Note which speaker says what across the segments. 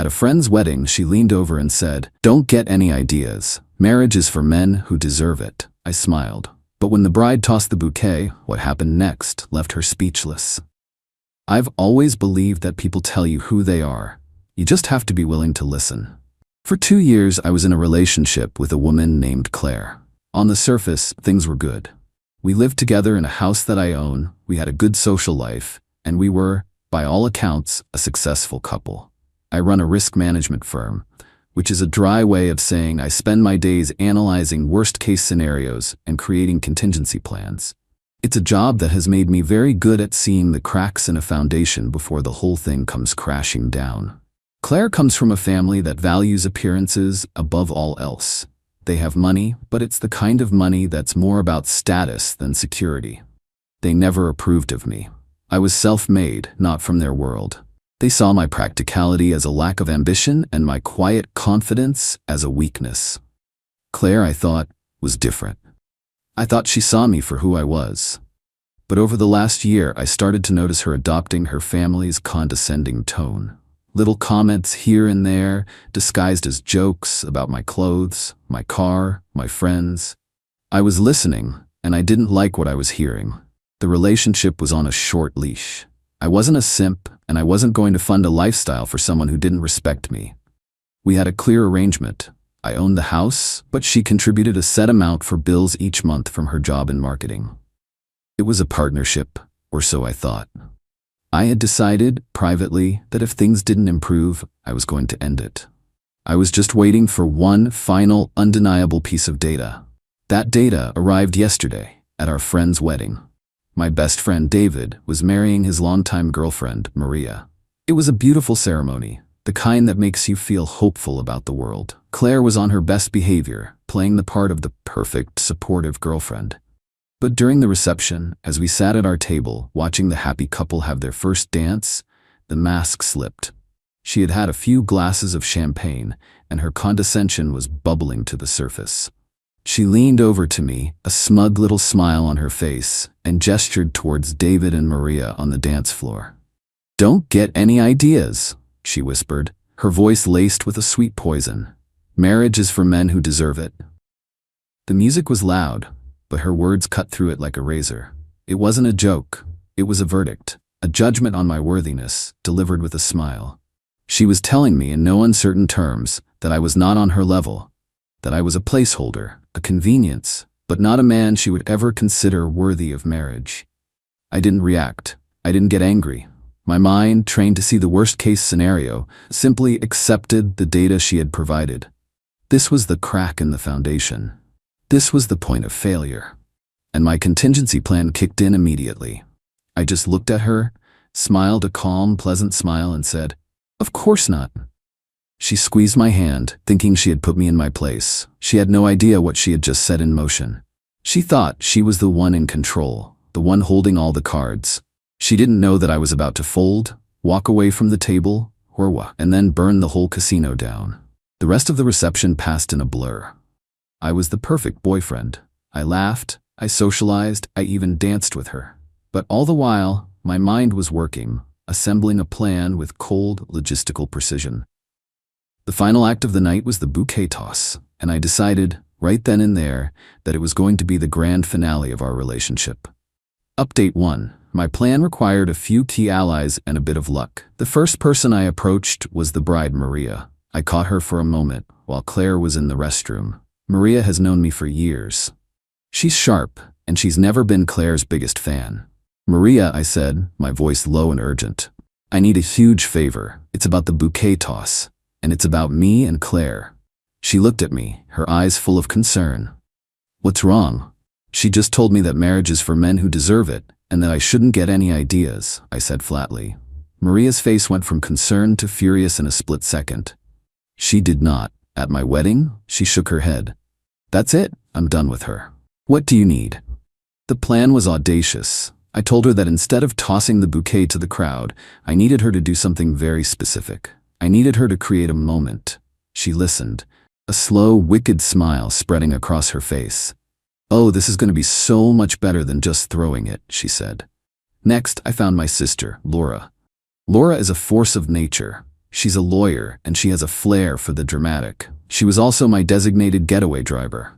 Speaker 1: At a friend's wedding, she leaned over and said, "Don't get any ideas. Marriage is for men who deserve it." I smiled. But when the bride tossed the bouquet, what happened next left her speechless. I've always believed that people tell you who they are. You just have to be willing to listen. For 2 years, I was in a relationship with a woman named Claire. On the surface, things were good. We lived together in a house that I own, we had a good social life, and we were, by all accounts, a successful couple. I run a risk management firm, which is a dry way of saying I spend my days analyzing worst-case scenarios and creating contingency plans. It's a job that has made me very good at seeing the cracks in a foundation before the whole thing comes crashing down. Claire comes from a family that values appearances above all else. They have money, but it's the kind of money that's more about status than security. They never approved of me. I was self-made, not from their world. They saw my practicality as a lack of ambition and my quiet confidence as a weakness. Claire, I thought, was different. I thought she saw me for who I was. But over the last year, I started to notice her adopting her family's condescending tone. Little comments here and there, disguised as jokes about my clothes, my car, my friends. I was listening, and I didn't like what I was hearing. The relationship was on a short leash. I wasn't a simp, and I wasn't going to fund a lifestyle for someone who didn't respect me. We had a clear arrangement. I owned the house, but she contributed a set amount for bills each month from her job in marketing. It was a partnership, or so I thought. I had decided, privately, that if things didn't improve, I was going to end it. I was just waiting for one final, undeniable piece of data. That data arrived yesterday, at our friend's wedding. My best friend David was marrying his longtime girlfriend, Maria. It was a beautiful ceremony, the kind that makes you feel hopeful about the world. Claire was on her best behavior, playing the part of the perfect, supportive girlfriend. But during the reception, as we sat at our table, watching the happy couple have their first dance, the mask slipped. She had had a few glasses of champagne, and her condescension was bubbling to the surface. She leaned over to me, a smug little smile on her face, and gestured towards David and Maria on the dance floor. "Don't get any ideas," she whispered, her voice laced with a sweet poison. "Marriage is for men who deserve it." The music was loud, but her words cut through it like a razor. It wasn't a joke. It was a verdict, a judgment on my worthiness, delivered with a smile. She was telling me in no uncertain terms that I was not on her level, that I was a placeholder, a convenience, but not a man she would ever consider worthy of marriage. I didn't react. I didn't get angry. My mind, trained to see the worst-case scenario, simply accepted the data she had provided. This was the crack in the foundation. This was the point of failure. And my contingency plan kicked in immediately. I just looked at her, smiled a calm, pleasant smile, and said, "Of course not." She squeezed my hand, thinking she had put me in my place. She had no idea what she had just set in motion. She thought she was the one in control, the one holding all the cards. She didn't know that I was about to fold, walk away from the table, and then burn the whole casino down. The rest of the reception passed in a blur. I was the perfect boyfriend. I laughed, I socialized, I even danced with her. But all the while, my mind was working, assembling a plan with cold, logistical precision. The final act of the night was the bouquet toss, and I decided, right then and there, that it was going to be the grand finale of our relationship. Update 1. My plan required a few key allies and a bit of luck. The first person I approached was the bride, Maria. I caught her for a moment, while Claire was in the restroom. Maria has known me for years. She's sharp, and she's never been Claire's biggest fan. "Maria," I said, my voice low and urgent. "I need a huge favor. It's about the bouquet toss, and it's about me and Claire." She looked at me, her eyes full of concern. "What's wrong?" "She just told me that marriage is for men who deserve it, and that I shouldn't get any ideas," I said flatly. Maria's face went from concern to furious in a split second. "She did not. At my wedding?" She shook her head. "That's it. I'm done with her. What do you need?" The plan was audacious. I told her that instead of tossing the bouquet to the crowd, I needed her to do something very specific. I needed her to create a moment. She listened, a slow, wicked smile spreading across her face. "Oh, this is going to be so much better than just throwing it," she said. Next, I found my sister, Laura. Laura is a force of nature. She's a lawyer, and she has a flair for the dramatic. She was also my designated getaway driver.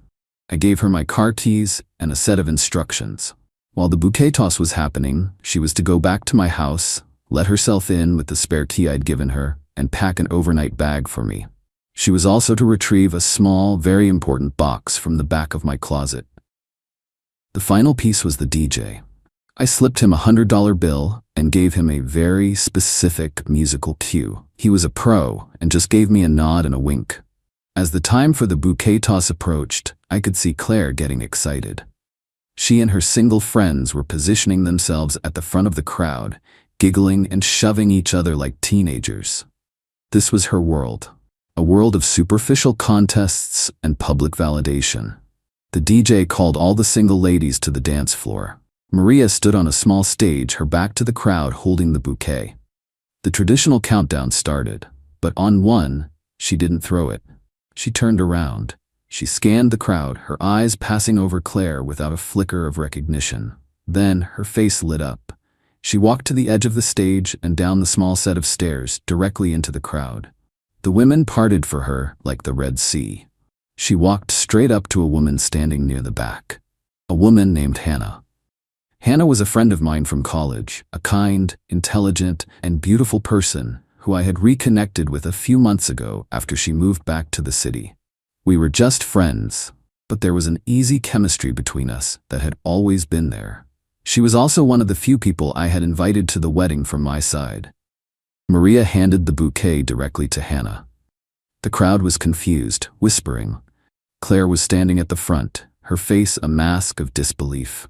Speaker 1: I gave her my car keys and a set of instructions. While the bouquet toss was happening, she was to go back to my house, let herself in with the spare key I'd given her, and pack an overnight bag for me. She was also to retrieve a small, very important box from the back of my closet. The final piece was the DJ. I slipped him $100 bill and gave him a very specific musical cue. He was a pro and just gave me a nod and a wink. As the time for the bouquet toss approached, I could see Claire getting excited. She and her single friends were positioning themselves at the front of the crowd, giggling and shoving each other like teenagers. This was her world, a world of superficial contests and public validation. The DJ called all the single ladies to the dance floor. Maria stood on a small stage, her back to the crowd, holding the bouquet. The traditional countdown started, but on one, she didn't throw it. She turned around. She scanned the crowd, her eyes passing over Claire without a flicker of recognition. Then her face lit up. She walked to the edge of the stage and down the small set of stairs directly into the crowd. The women parted for her like the Red Sea. She walked straight up to a woman standing near the back. A woman named Hannah. Hannah was a friend of mine from college, a kind, intelligent, and beautiful person who I had reconnected with a few months ago after she moved back to the city. We were just friends, but there was an easy chemistry between us that had always been there. She was also one of the few people I had invited to the wedding from my side. Maria handed the bouquet directly to Hannah. The crowd was confused, whispering. Claire was standing at the front, her face a mask of disbelief.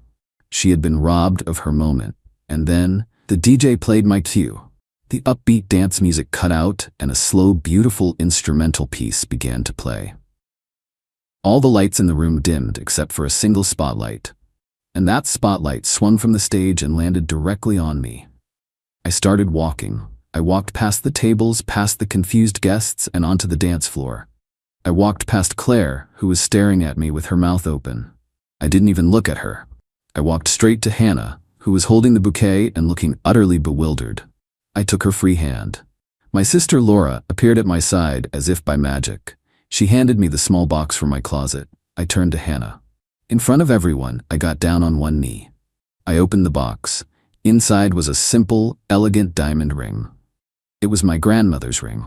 Speaker 1: She had been robbed of her moment, and then the DJ played my cue. The upbeat dance music cut out and a slow, beautiful instrumental piece began to play. All the lights in the room dimmed except for a single spotlight, and that spotlight swung from the stage and landed directly on me. I started walking. I walked past the tables, past the confused guests, and onto the dance floor. I walked past Claire, who was staring at me with her mouth open. I didn't even look at her. I walked straight to Hannah, who was holding the bouquet and looking utterly bewildered. I took her free hand. My sister Laura appeared at my side as if by magic. She handed me the small box from my closet. I turned to Hannah. In front of everyone, I got down on one knee. I opened the box. Inside was a simple, elegant diamond ring. It was my grandmother's ring.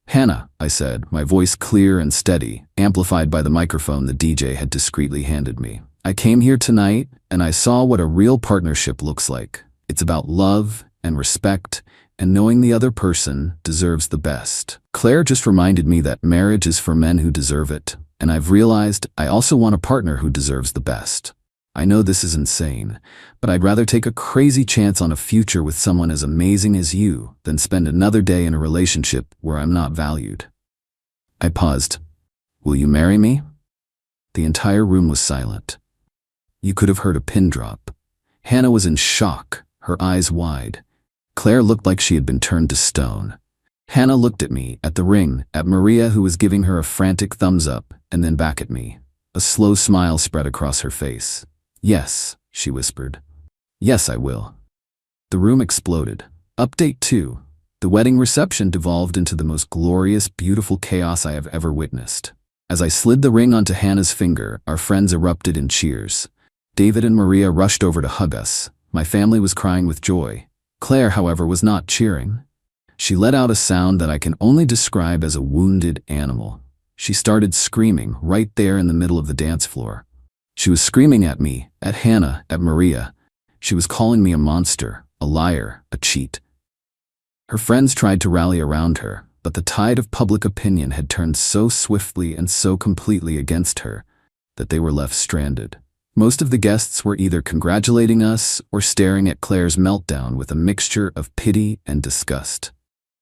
Speaker 1: "Hannah," I said, my voice clear and steady, amplified by the microphone the DJ had discreetly handed me. "I came here tonight, and I saw what a real partnership looks like. It's about love and respect, and knowing the other person deserves the best. Claire just reminded me that marriage is for men who deserve it, and I've realized I also want a partner who deserves the best. I know this is insane, but I'd rather take a crazy chance on a future with someone as amazing as you than spend another day in a relationship where I'm not valued." I paused. "Will you marry me?" The entire room was silent. You could have heard a pin drop. Hannah was in shock, her eyes wide. Claire looked like she had been turned to stone. Hannah looked at me, at the ring, at Maria, who was giving her a frantic thumbs up, and then back at me. A slow smile spread across her face. "Yes," she whispered. "Yes, I will." The room exploded. Update 2. The wedding reception devolved into the most glorious, beautiful chaos I have ever witnessed. As I slid the ring onto Hannah's finger, our friends erupted in cheers. David and Maria rushed over to hug us. My family was crying with joy. Claire, however, was not cheering. She let out a sound that I can only describe as a wounded animal. She started screaming right there in the middle of the dance floor. She was screaming at me, at Hannah, at Maria. She was calling me a monster, a liar, a cheat. Her friends tried to rally around her, but the tide of public opinion had turned so swiftly and so completely against her that they were left stranded. Most of the guests were either congratulating us or staring at Claire's meltdown with a mixture of pity and disgust.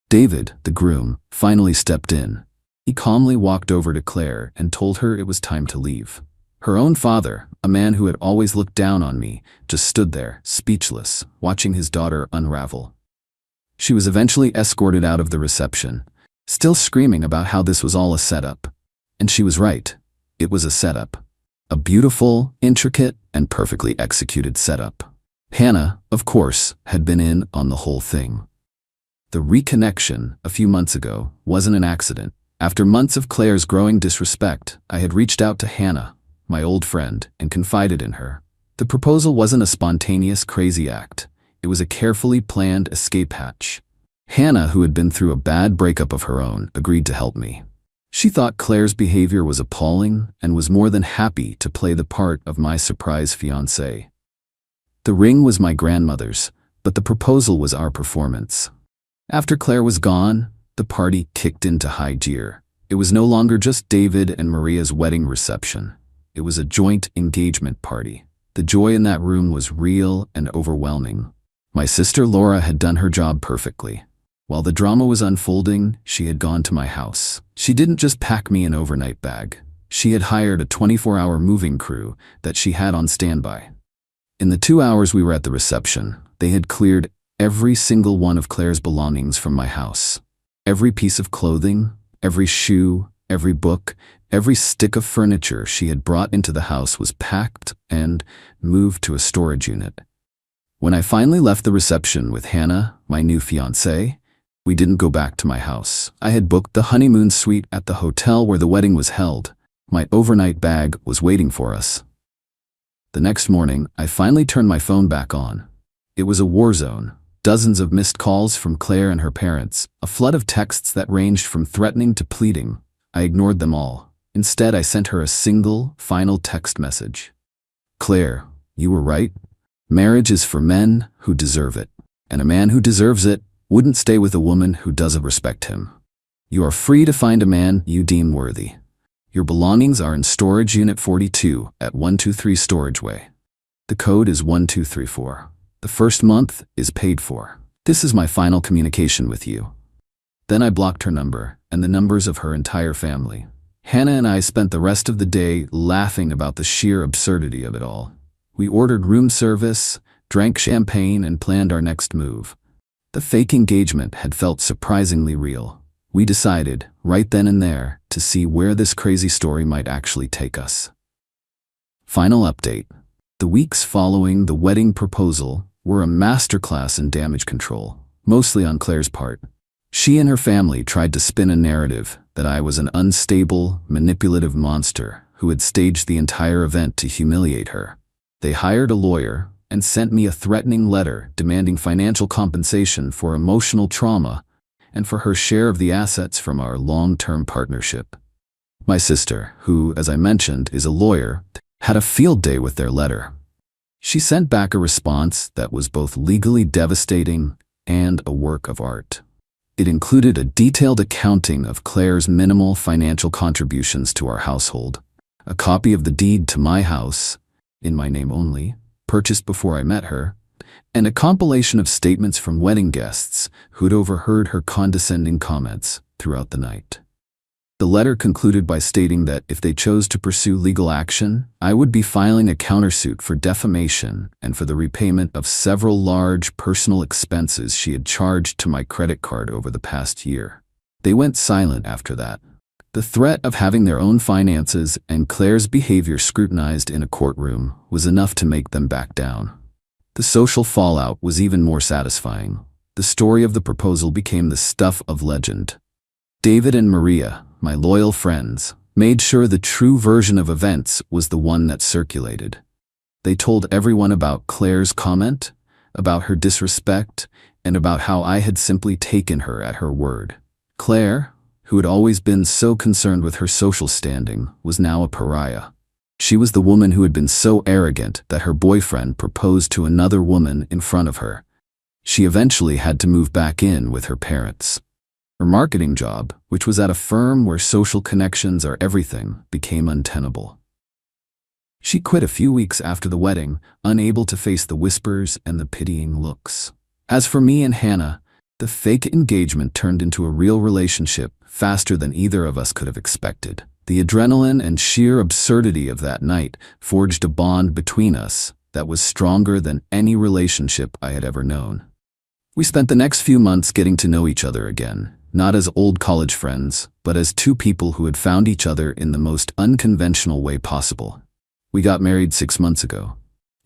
Speaker 1: David, the groom, finally stepped in. He calmly walked over to Claire and told her it was time to leave. Her own father, a man who had always looked down on me, just stood there, speechless, watching his daughter unravel. She was eventually escorted out of the reception, still screaming about how this was all a setup. And she was right. It was a setup. A beautiful, intricate, and perfectly executed setup. Hannah, of course, had been in on the whole thing. The reconnection, a few months ago, wasn't an accident. After months of Claire's growing disrespect, I had reached out to Hannah, my old friend, and confided in her. The proposal wasn't a spontaneous, crazy act. It was a carefully planned escape hatch. Hannah, who had been through a bad breakup of her own, agreed to help me. She thought Claire's behavior was appalling and was more than happy to play the part of my surprise fiancé. The ring was my grandmother's, but the proposal was our performance. After Claire was gone, the party kicked into high gear. It was no longer just David and Maria's wedding reception. It was a joint engagement party. The joy in that room was real and overwhelming. My sister Laura had done her job perfectly. While the drama was unfolding, she had gone to my house. She didn't just pack me an overnight bag. She had hired a 24-hour moving crew that she had on standby. In the 2 hours we were at the reception, they had cleared every single one of Claire's belongings from my house. Every piece of clothing, every shoe, every book, every stick of furniture she had brought into the house was packed and moved to a storage unit. When I finally left the reception with Hannah, my new fiancée, we didn't go back to my house. I had booked the honeymoon suite at the hotel where the wedding was held. My overnight bag was waiting for us. The next morning, I finally turned my phone back on. It was a war zone. Dozens of missed calls from Claire and her parents, a flood of texts that ranged from threatening to pleading. I ignored them all. Instead, I sent her a single, final text message. Claire, you were right. Marriage is for men who deserve it, and a man who deserves it wouldn't stay with a woman who doesn't respect him. You are free to find a man you deem worthy. Your belongings are in Storage Unit 42 at 123 Storage Way. The code is 1234. The first month is paid for. This is my final communication with you. Then I blocked her number and the numbers of her entire family. Hannah and I spent the rest of the day laughing about the sheer absurdity of it all. We ordered room service, drank champagne, and planned our next move. The fake engagement had felt surprisingly real. We decided, right then and there, to see where this crazy story might actually take us. Final update. The weeks following the wedding proposal were a masterclass in damage control, mostly on Claire's part. She and her family tried to spin a narrative that I was an unstable, manipulative monster who had staged the entire event to humiliate her. They hired a lawyer and sent me a threatening letter demanding financial compensation for emotional trauma and for her share of the assets from our long-term partnership. My sister, who, as I mentioned, is a lawyer, had a field day with their letter. She sent back a response that was both legally devastating and a work of art. It included a detailed accounting of Claire's minimal financial contributions to our household, a copy of the deed to my house, in my name only, purchased before I met her, and a compilation of statements from wedding guests who'd overheard her condescending comments throughout the night. The letter concluded by stating that if they chose to pursue legal action, I would be filing a countersuit for defamation and for the repayment of several large personal expenses she had charged to my credit card over the past year. They went silent after that. The threat of having their own finances and Claire's behavior scrutinized in a courtroom was enough to make them back down. The social fallout was even more satisfying. The story of the proposal became the stuff of legend. David and Maria, my loyal friends, made sure the true version of events was the one that circulated. They told everyone about Claire's comment, about her disrespect, and about how I had simply taken her at her word. Claire, who had always been so concerned with her social standing, was now a pariah. She was the woman who had been so arrogant that her boyfriend proposed to another woman in front of her. She eventually had to move back in with her parents. Her marketing job, which was at a firm where social connections are everything, became untenable. She quit a few weeks after the wedding, unable to face the whispers and the pitying looks. As for me and Hannah, the fake engagement turned into a real relationship faster than either of us could have expected. The adrenaline and sheer absurdity of that night forged a bond between us that was stronger than any relationship I had ever known. We spent the next few months getting to know each other again, not as old college friends, but as two people who had found each other in the most unconventional way possible. We got married 6 months ago.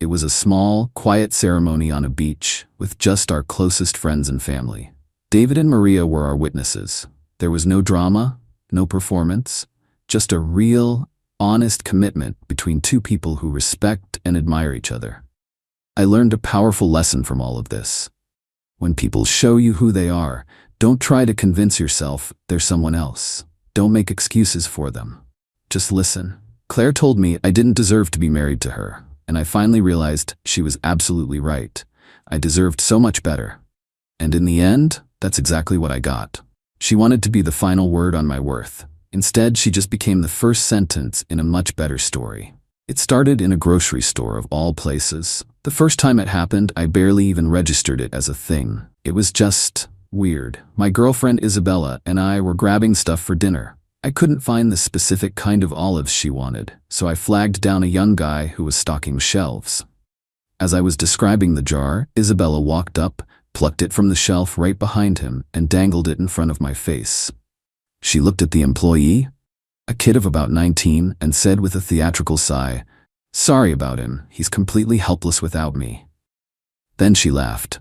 Speaker 1: It was a small, quiet ceremony on a beach with just our closest friends and family. David and Maria were our witnesses. There was no drama, no performance, just a real, honest commitment between two people who respect and admire each other. I learned a powerful lesson from all of this. When people show you who they are, don't try to convince yourself they're someone else. Don't make excuses for them. Just listen. Claire told me I didn't deserve to be married to her, and I finally realized she was absolutely right. I deserved so much better. And in the end, that's exactly what I got. She wanted to be the final word on my worth. Instead, she just became the first sentence in a much better story. It started in a grocery store of all places. The first time it happened, I barely even registered it as a thing. It was just weird. My girlfriend Isabella and I were grabbing stuff for dinner. I couldn't find the specific kind of olives she wanted, so I flagged down a young guy who was stocking shelves. As I was describing the jar, Isabella walked up, plucked it from the shelf right behind him, and dangled it in front of my face. She looked at the employee, a kid of about 19, and said with a theatrical sigh, "Sorry about him, he's completely helpless without me." Then she laughed.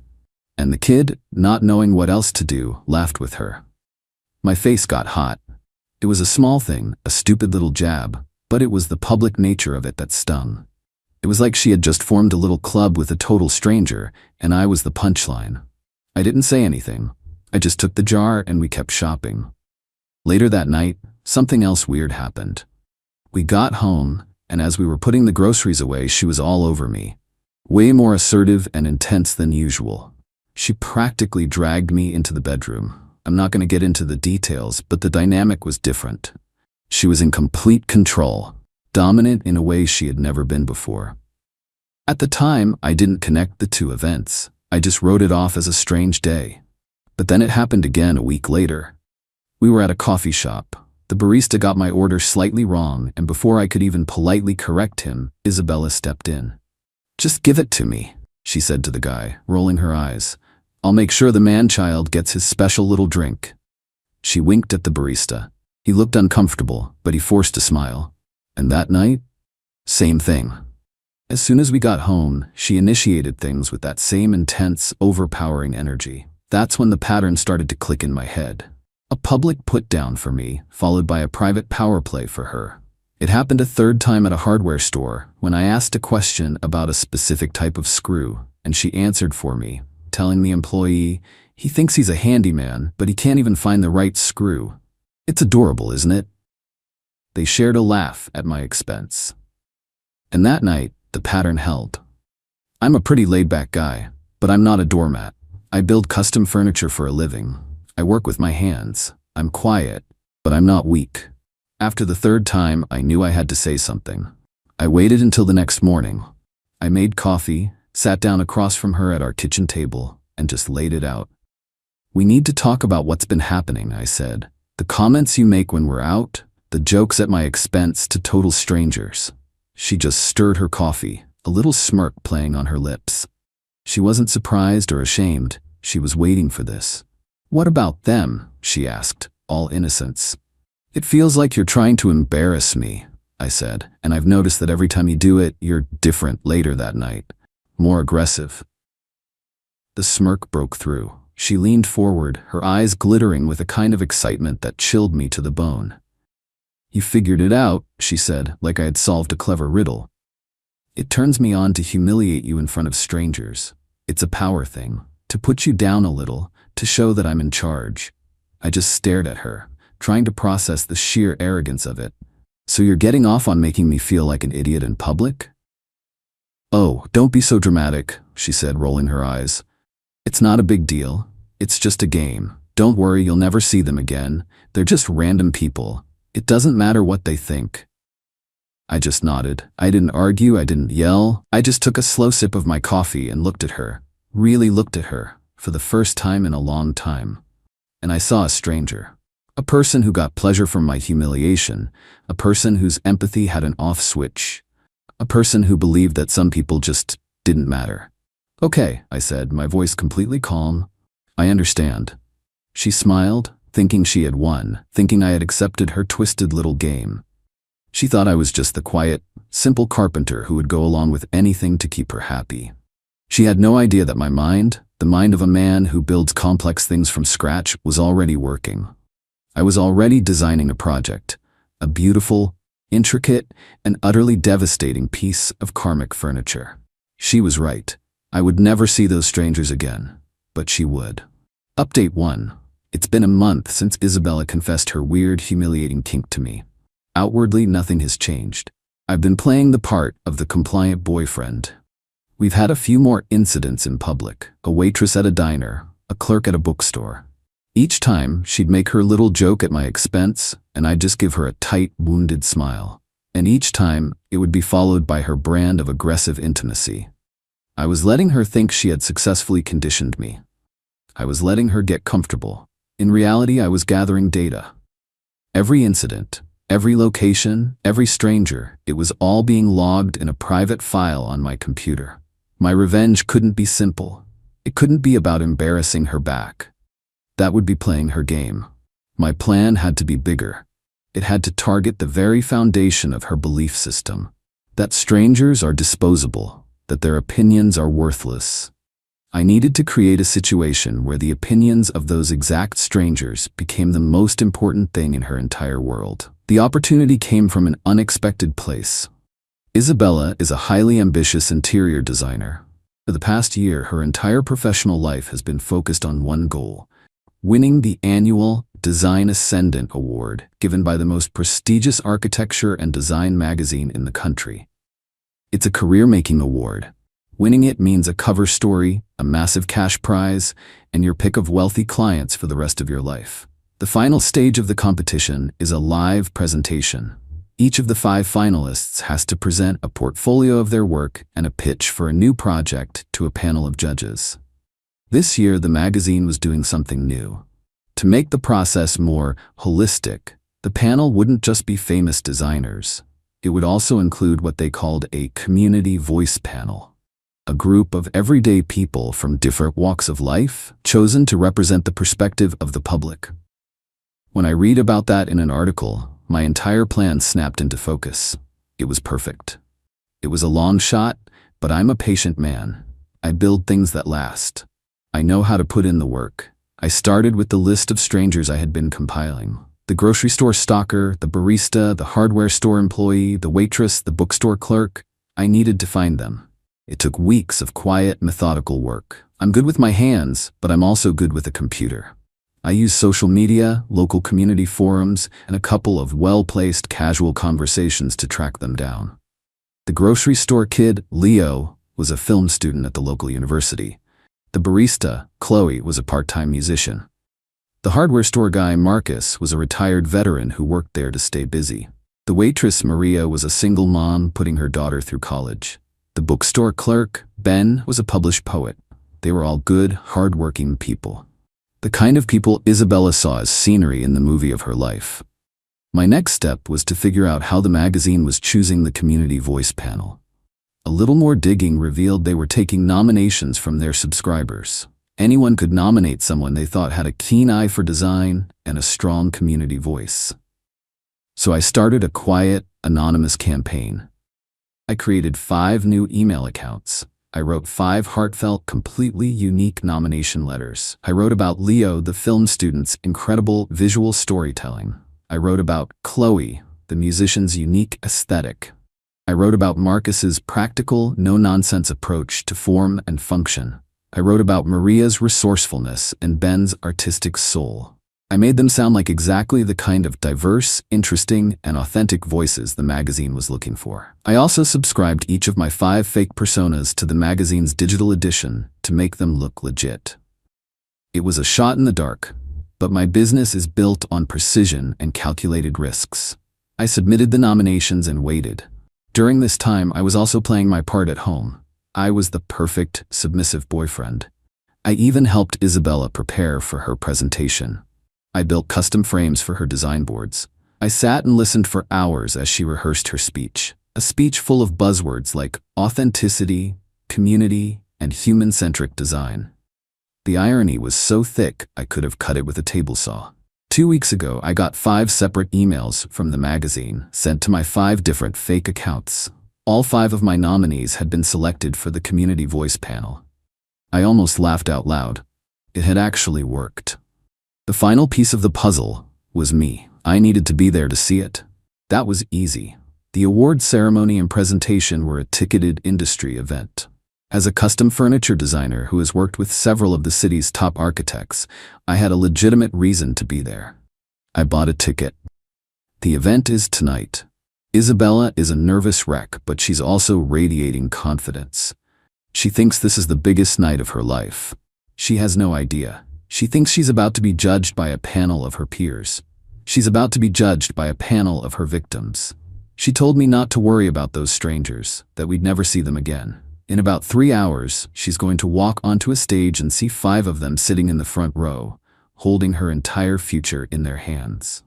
Speaker 1: And the kid, not knowing what else to do, laughed with her. My face got hot. It was a small thing, a stupid little jab, but it was the public nature of it that stung. It was like she had just formed a little club with a total stranger, and I was the punchline. I didn't say anything. I just took the jar and we kept shopping. Later that night, something else weird happened. We got home, and as we were putting the groceries away, she was all over me. Way more assertive and intense than usual. She practically dragged me into the bedroom. I'm not going to get into the details, but the dynamic was different. She was in complete control, dominant in a way she had never been before. At the time, I didn't connect the two events. I just wrote it off as a strange day. But then it happened again a week later. We were at a coffee shop. The barista got my order slightly wrong, and before I could even politely correct him, Isabella stepped in. "Just give it to me," she said to the guy, rolling her eyes. "I'll make sure the man-child gets his special little drink." She winked at the barista. He looked uncomfortable, but he forced a smile. And that night, same thing. As soon as we got home, she initiated things with that same intense, overpowering energy. That's when the pattern started to click in my head. A public put-down for me, followed by a private power play for her. It happened a third time at a hardware store, when I asked a question about a specific type of screw, and she answered for me, telling the employee, he thinks he's a handyman, but he can't even find the right screw. It's adorable, isn't it? They shared a laugh at my expense. And that night, the pattern held. I'm a pretty laid-back guy, but I'm not a doormat. I build custom furniture for a living. I work with my hands. I'm quiet, but I'm not weak. After the third time, I knew I had to say something. I waited until the next morning. I made coffee, sat down across from her at our kitchen table, and just laid it out. "We need to talk about what's been happening," I said. "The comments you make when we're out, the jokes at my expense to total strangers." She just stirred her coffee, a little smirk playing on her lips. She wasn't surprised or ashamed. She was waiting for this. "What about them?" she asked, all innocence. "It feels like you're trying to embarrass me," I said, "and I've noticed that every time you do it, you're different later that night. More aggressive." The smirk broke through. She leaned forward, her eyes glittering with a kind of excitement that chilled me to the bone. "You figured it out," she said, like I had solved a clever riddle. "It turns me on to humiliate you in front of strangers. It's a power thing, to put you down a little, to show that I'm in charge." I just stared at her, trying to process the sheer arrogance of it. "So you're getting off on making me feel like an idiot in public?" "Oh, don't be so dramatic," she said, rolling her eyes. "It's not a big deal. It's just a game. Don't worry, you'll never see them again. They're just random people. It doesn't matter what they think." I just nodded. I didn't argue, I didn't yell. I just took a slow sip of my coffee and looked at her. Really looked at her, for the first time in a long time. And I saw a stranger. A person who got pleasure from my humiliation. A person whose empathy had an off switch. A person who believed that some people just didn't matter. "Okay," I said, my voice completely calm. "I understand." She smiled, thinking she had won, thinking I had accepted her twisted little game. She thought I was just the quiet, simple carpenter who would go along with anything to keep her happy. She had no idea that my mind, The mind of a man who builds complex things from scratch was already working. I was already designing a project, a beautiful, intricate, and utterly devastating piece of karmic furniture. She was right. I would never see those strangers again, but she would. Update 1. It's been a month since Isabella confessed her weird, humiliating kink to me. Outwardly, nothing has changed. I've been playing the part of the compliant boyfriend. We've had a few more incidents in public: a waitress at a diner, a clerk at a bookstore. Each time, she'd make her little joke at my expense, and I'd just give her a tight, wounded smile. And each time, it would be followed by her brand of aggressive intimacy. I was letting her think she had successfully conditioned me. I was letting her get comfortable. In reality, I was gathering data. Every incident, every location, every stranger, it was all being logged in a private file on my computer. My revenge couldn't be simple. It couldn't be about embarrassing her back. That would be playing her game. My plan had to be bigger. It had to target the very foundation of her belief system: that strangers are disposable, that their opinions are worthless. I needed to create a situation where the opinions of those exact strangers became the most important thing in her entire world. The opportunity came from an unexpected place. Isabella is a highly ambitious interior designer. For the past year, her entire professional life has been focused on one goal: winning the annual Design Ascendant Award given by the most prestigious architecture and design magazine in the country. It's a career-making award. Winning it means a cover story, a massive cash prize, and your pick of wealthy clients for the rest of your life. The final stage of the competition is a live presentation. Each of the 5 finalists has to present a portfolio of their work and a pitch for a new project to a panel of judges. This year, the magazine was doing something new. To make the process more holistic, the panel wouldn't just be famous designers. It would also include what they called a community voice panel, a group of everyday people from different walks of life, chosen to represent the perspective of the public. When I read about that in an article, my entire plan snapped into focus. It was perfect. It was a long shot, but I'm a patient man. I build things that last. I know how to put in the work. I started with the list of strangers I had been compiling: the grocery store stalker, the barista, the hardware store employee, the waitress, the bookstore clerk. I needed to find them. It took weeks of quiet, methodical work. I'm good with my hands, but I'm also good with a computer. I use social media, local community forums, and a couple of well-placed casual conversations to track them down. The grocery store kid, Leo, was a film student at the local university. The barista, Qley, was a part-time musician. The hardware store guy, Marcus, was a retired veteran who worked there to stay busy. The waitress, Maria, was a single mom putting her daughter through college. The bookstore clerk, Ben, was a published poet. They were all good, hard-working people. The kind of people Isabella saw as scenery in the movie of her life. My next step was to figure out how the magazine was choosing the community voice panel. A little more digging revealed they were taking nominations from their subscribers. Anyone could nominate someone they thought had a keen eye for design and a strong community voice. So I started a quiet, anonymous campaign. I created 5 new email accounts. I wrote 5 heartfelt, completely unique nomination letters. I wrote about Leo, the film student's incredible visual storytelling. I wrote about Qley, the musician's unique aesthetic. I wrote about Marcus's practical, no-nonsense approach to form and function. I wrote about Maria's resourcefulness and Ben's artistic soul. I made them sound like exactly the kind of diverse, interesting, and authentic voices the magazine was looking for. I also subscribed each of my 5 fake personas to the magazine's digital edition to make them look legit. It was a shot in the dark, but my business is built on precision and calculated risks. I submitted the nominations and waited. During this time, I was also playing my part at home. I was the perfect, submissive boyfriend. I even helped Isabella prepare for her presentation. I built custom frames for her design boards. I sat and listened for hours as she rehearsed her speech, a speech full of buzzwords like authenticity, community, and human-centric design. The irony was so thick I could have cut it with a table saw. 2 weeks ago, I got 5 separate emails from the magazine sent to my 5 different fake accounts. All 5 of my nominees had been selected for the community voice panel. I almost laughed out loud. It had actually worked. The final piece of the puzzle was me. I needed to be there to see it. That was easy. The award ceremony and presentation were a ticketed industry event. As a custom furniture designer who has worked with several of the city's top architects, I had a legitimate reason to be there. I bought a ticket. The event is tonight. Isabella is a nervous wreck, but she's also radiating confidence. She thinks this is the biggest night of her life. She has no idea. She thinks she's about to be judged by a panel of her peers. She's about to be judged by a panel of her victims. She told me not to worry about those strangers, that we'd never see them again. In about 3 hours, she's going to walk onto a stage and see 5 of them sitting in the front row, holding her entire future in their hands.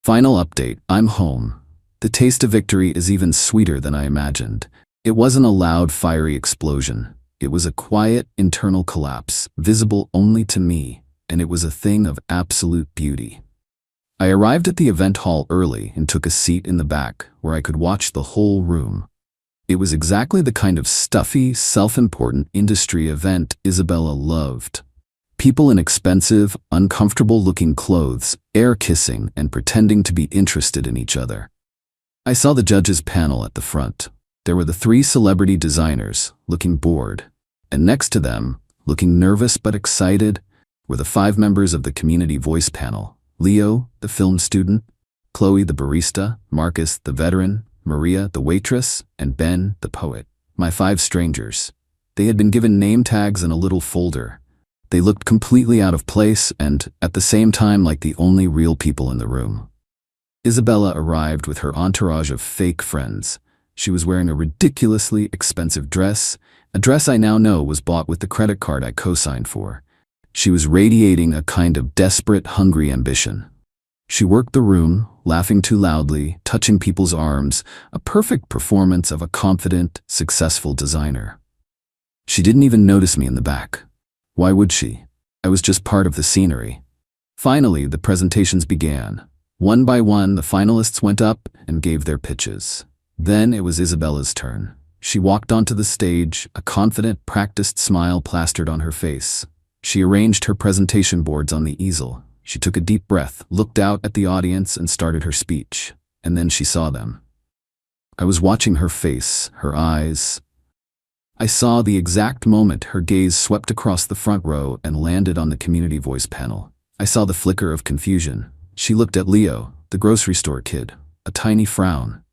Speaker 1: Final update, I'm home. The taste of victory is even sweeter than I imagined. It wasn't a loud, fiery explosion. It was a quiet, internal collapse, visible only to me, and it was a thing of absolute beauty. I arrived at the event hall early and took a seat in the back where I could watch the whole room. It was exactly the kind of stuffy, self-important industry event Isabella loved. People in expensive, uncomfortable-looking clothes, air-kissing and pretending to be interested in each other. I saw the judges' panel at the front. There were the 3 celebrity designers, looking bored, and next to them, looking nervous but excited, were the 5 members of the community voice panel: Leo, the film student, Qley, the barista, Marcus, the veteran, Maria, the waitress, and Ben, the poet. My 5 strangers. They had been given name tags and a little folder. They looked completely out of place and, at the same time, like the only real people in the room. Isabella arrived with her entourage of fake friends. She was wearing a ridiculously expensive dress, a dress I now know was bought with the credit card I co-signed for. She was radiating a kind of desperate, hungry ambition. She worked the room, laughing too loudly, touching people's arms, a perfect performance of a confident, successful designer. She didn't even notice me in the back. Why would she? I was just part of the scenery. Finally, the presentations began. One by one, the finalists went up and gave their pitches. Then it was Isabella's turn. She walked onto the stage, a confident, practiced smile plastered on her face. She arranged her presentation boards on the easel. She took a deep breath, looked out at the audience, and started her speech. And then she saw them. I was watching her face, her eyes. I saw the exact moment her gaze swept across the front row and landed on the community voice panel. I saw the flicker of confusion. She looked at Leo, the grocery store kid, a tiny frown.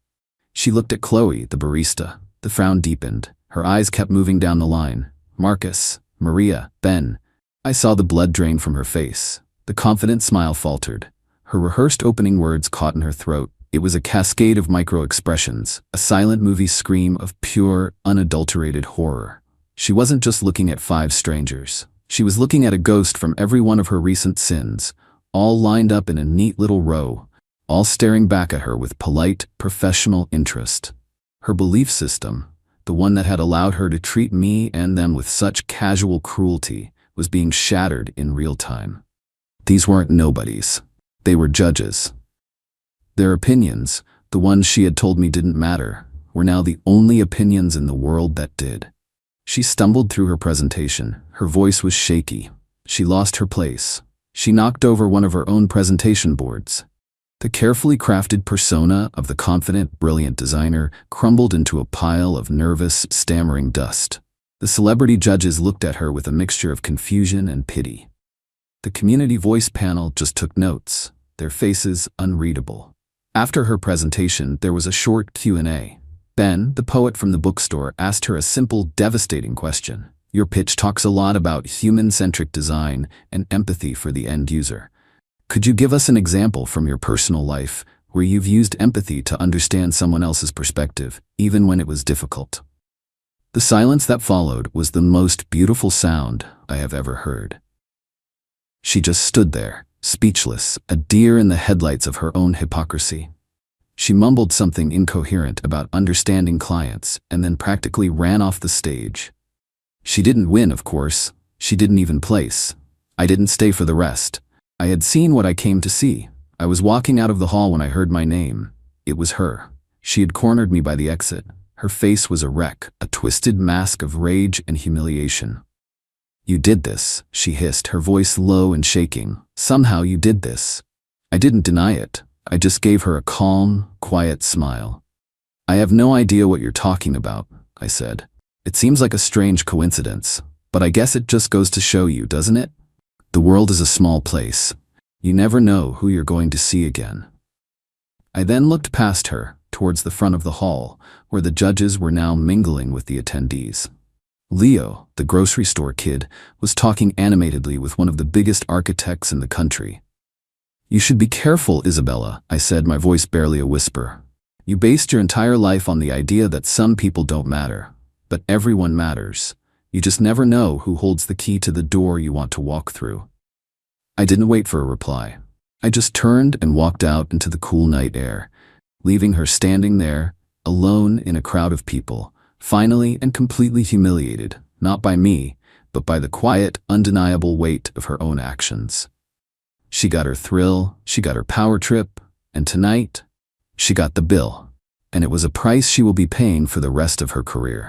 Speaker 1: She looked at Qley, the barista. The frown deepened. Her eyes kept moving down the line. Marcus, Maria, Ben. I saw the blood drain from her face. The confident smile faltered. Her rehearsed opening words caught in her throat. It was a cascade of micro-expressions, a silent movie scream of pure, unadulterated horror. She wasn't just looking at 5 strangers. She was looking at a ghost from every one of her recent sins, all lined up in a neat little row, all staring back at her with polite, professional interest. Her belief system, the one that had allowed her to treat me and them with such casual cruelty, was being shattered in real time. These weren't nobodies. They were judges. Their opinions, the ones she had told me didn't matter, were now the only opinions in the world that did. She stumbled through her presentation. Her voice was shaky. She lost her place. She knocked over one of her own presentation boards. The carefully crafted persona of the confident, brilliant designer crumbled into a pile of nervous, stammering dust. The celebrity judges looked at her with a mixture of confusion and pity. The community voice panel just took notes, their faces unreadable. After her presentation, there was a short Q&A. Ben, the poet from the bookstore, asked her a simple, devastating question. Your pitch talks a lot about human-centric design and empathy for the end user. Could you give us an example from your personal life where you've used empathy to understand someone else's perspective, even when it was difficult? The silence that followed was the most beautiful sound I have ever heard. She just stood there, speechless, a deer in the headlights of her own hypocrisy. She mumbled something incoherent about understanding clients and then practically ran off the stage. She didn't win, of course. She didn't even place. I didn't stay for the rest. I had seen what I came to see. I was walking out of the hall when I heard my name. It was her. She had cornered me by the exit. Her face was a wreck, a twisted mask of rage and humiliation. You did this, she hissed, her voice low and shaking. Somehow you did this. I didn't deny it. I just gave her a calm, quiet smile. I have no idea what you're talking about, I said. It seems like a strange coincidence, but I guess it just goes to show you, doesn't it? The world is a small place. You never know who you're going to see again. I then looked past her, towards the front of the hall, where the judges were now mingling with the attendees. Leo, the grocery store kid, was talking animatedly with one of the biggest architects in the country. You should be careful, Isabella, I said, my voice barely a whisper. You based your entire life on the idea that some people don't matter, but everyone matters. You just never know who holds the key to the door you want to walk through. I didn't wait for a reply. I just turned and walked out into the cool night air, leaving her standing there, alone in a crowd of people, finally and completely humiliated, not by me, but by the quiet, undeniable weight of her own actions. She got her thrill, she got her power trip, and tonight, she got the bill. And it was a price she will be paying for the rest of her career.